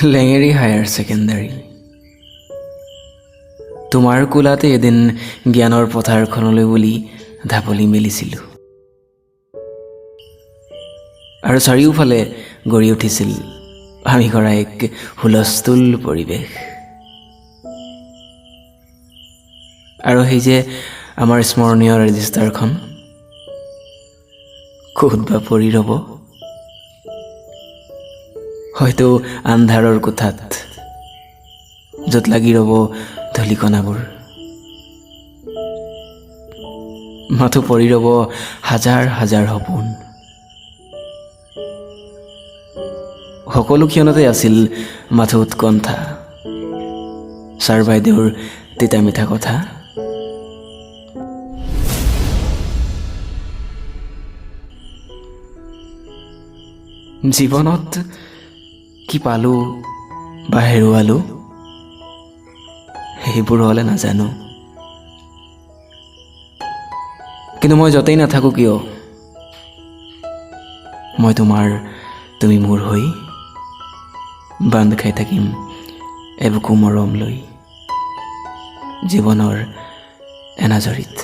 Lengeri higher secondary. তোমাৰ কোলাতে এদিন জ্ঞানৰ পথাৰখনলৈ বুলি ঢাপলি মেলিছিলোঁ, আৰু চাৰিওফালে গঢ়ি উঠিছিল আমি কৰা এক হুলস্থুল পৰিৱেশ। আৰু সেই যে আমাৰ স্মৰণীয় ৰেজিষ্টাৰখন ক'ত বা পৰি ৰ'ব, হয়তো আন্ধাৰৰ কোঠাত, য'ত লাগি ৰ'ব ধূলিকণাবোৰ, মাথো পৰি ৰ'ব হাজাৰ হাজাৰ সপোন। সকলো ক্ষণতে আছিল মাথো উৎকণ্ঠা, ছাৰ বাইদেউৰ তিতা মিঠা কথা। জীৱনত কি পালোঁ বা হেৰুৱালোঁ সেইবোৰ হ'লে নাজানো, কিন্তু মই য'তেই নাথাকোঁ কিয় মই তোমাৰ, তুমি মোৰ হৈ বান্ধ খাই থাকিম এবুকু মৰম লৈ জীৱনৰ এনাজৰীত।